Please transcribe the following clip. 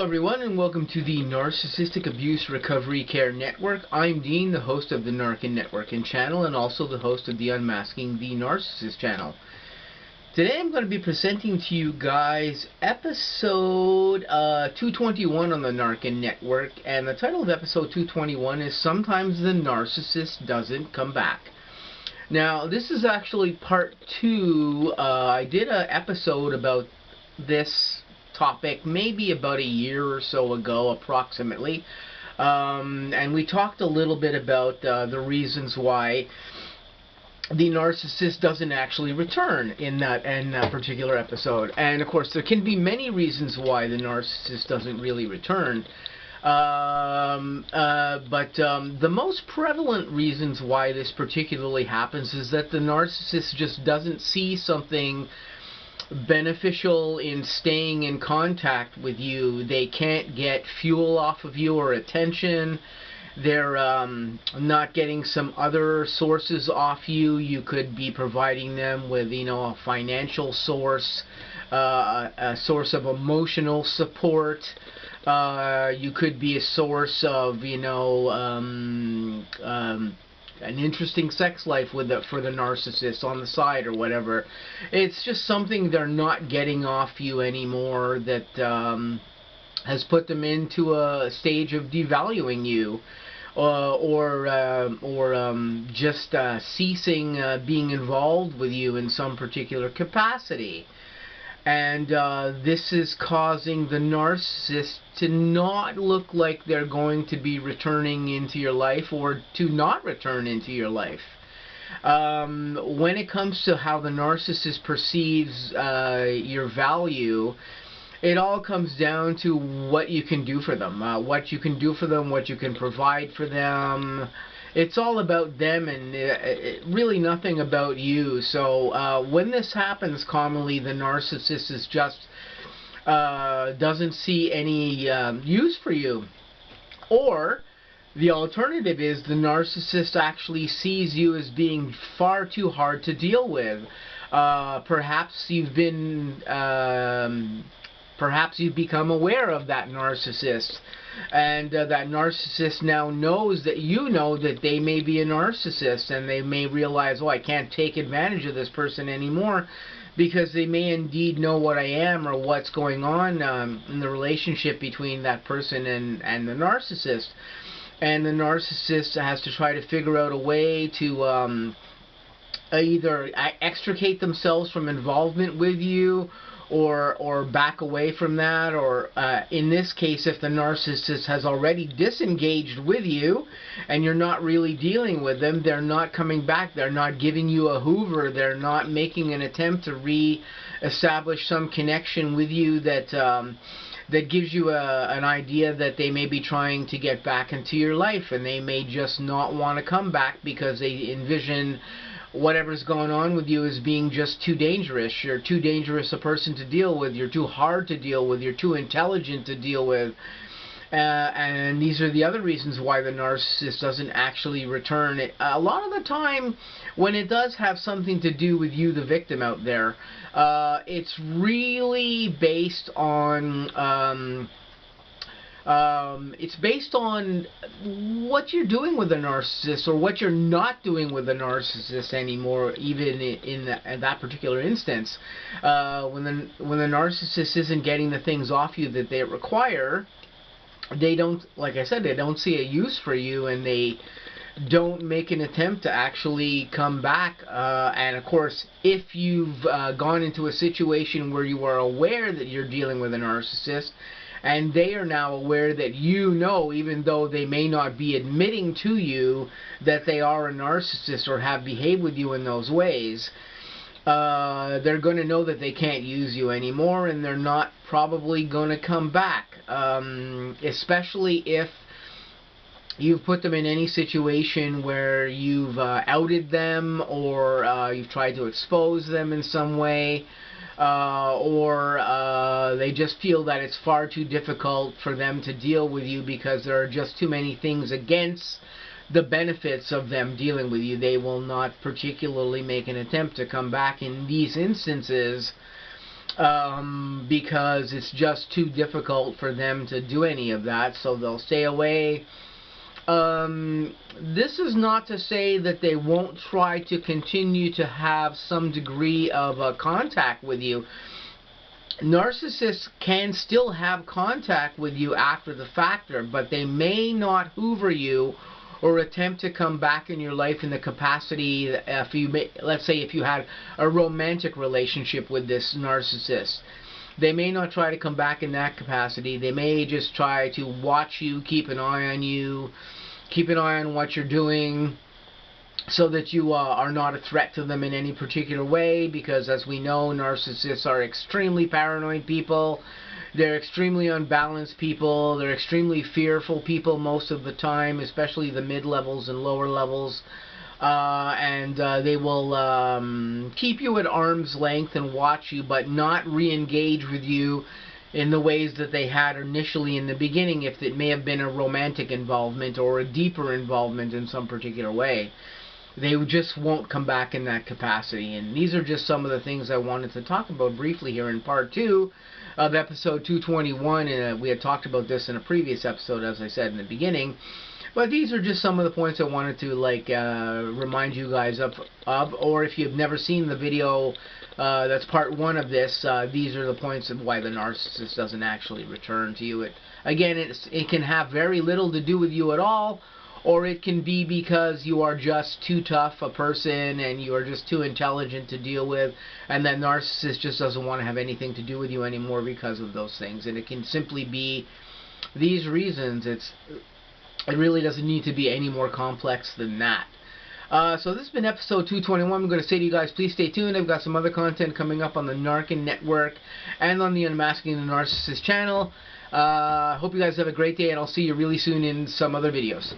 everyone, and welcome to the Narcissistic Abuse Recovery Care Network. I'm Dean, the host of the N.A.R.C.N Network and channel, and also the host of the Unmasking the Narcissist channel. Today I'm going to be presenting to you guys episode 221 on the N.A.R.C.N Network, and the title of episode 221 is Sometimes the Narcissist Doesn't Come Back. Now, this is actually part 2. I did an episode about this topic maybe about a year or so ago, approximately, and we talked a little bit about the reasons why the narcissist doesn't actually return in that particular episode. And of course there can be many reasons why the narcissist doesn't really return, but the most prevalent reasons why this particularly happens is that the narcissist just doesn't see something beneficial in staying in contact with you. They can't get fuel off of you or attention. They're not getting some other sources off you. You could be providing them with, a financial source, a source of emotional support. You could be a source of, an interesting sex life for the narcissist on the side or whatever. It's just something they're not getting off you anymore that has put them into a stage of devaluing you, or just ceasing being involved with you in some particular capacity. And this is causing the narcissist to not look like they're going to be returning into your life, or to not return into your life. When it comes to how the narcissist perceives your value, it all comes down to what you can do for them, what you can do for them, what you can provide for them. It's all about them and really nothing about you. So when this happens, commonly the narcissist is just doesn't see any use for you. Or the alternative is the narcissist actually sees you as being far too hard to deal with. Perhaps you've become aware of that narcissist, and that narcissist now knows that you know that they may be a narcissist, and they may realize, oh, I can't take advantage of this person anymore, because they may indeed know what I am or what's going on in the relationship between that person and the narcissist. And the narcissist has to try to figure out a way to either extricate themselves from involvement with you, or back away from that, or in this case, if the narcissist has already disengaged with you and you're not really dealing with them, they're not coming back, they're not giving you a hoover, they're not making an attempt to re-establish some connection with you that that gives you an idea that they may be trying to get back into your life, and they may just not want to come back because they envision whatever's going on with you is being just too dangerous. You're too dangerous a person to deal with. You're too hard to deal with. You're too intelligent to deal with. And these are the other reasons why the narcissist doesn't actually return. A lot of the time, when it does have something to do with you, the victim out there, it's really based on it's based on what you're doing with a narcissist, or what you're not doing with a narcissist anymore, even in that particular instance. When the narcissist isn't getting the things off you that they require, they don't, like I said, they don't see a use for you, and they don't make an attempt to actually come back. And of course, if you've gone into a situation where you are aware that you're dealing with a narcissist, and they are now aware that even though they may not be admitting to you that they are a narcissist or have behaved with you in those ways, they're going to know that they can't use you anymore, and they're not probably going to come back, especially if you've put them in any situation where you've outed them, or you've tried to expose them in some way, or they just feel that it's far too difficult for them to deal with you because there are just too many things against the benefits of them dealing with you. They will not particularly make an attempt to come back in these instances because it's just too difficult for them to do any of that, so they'll stay away. This is not to say that they won't try to continue to have some degree of contact with you. Narcissists can still have contact with you after the fact, but they may not hoover you or attempt to come back in your life in the capacity, let's say if you had a romantic relationship with this narcissist. They may not try to come back in that capacity. They may just try to watch you, keep an eye on you, keep an eye on what you're doing, so that you are not a threat to them in any particular way, because as we know, narcissists are extremely paranoid people. They're extremely unbalanced people. They're extremely fearful people most of the time, especially the mid-levels and lower levels. And they will keep you at arm's length and watch you, but not re-engage with you in the ways that they had initially in the beginning, if it may have been a romantic involvement or a deeper involvement in some particular way. They just won't come back in that capacity. And these are just some of the things I wanted to talk about briefly here in part 2 of episode 221. And we had talked about this in a previous episode, as I said in the beginning. But these are just some of the points I wanted to remind you guys of. Or if you've never seen the video, that's part 1 of this. These are the points of why the narcissist doesn't actually return to you. It can have very little to do with you at all, or it can be because you are just too tough a person and you are just too intelligent to deal with, and that narcissist just doesn't want to have anything to do with you anymore because of those things. And it can simply be these reasons. It really doesn't need to be any more complex than that. So this has been episode 221. I'm going to say to you guys, please stay tuned. I've got some other content coming up on the N.A.R.C.N network and on the Unmasking the Narcissist channel. Hope you guys have a great day, and I'll see you really soon in some other videos.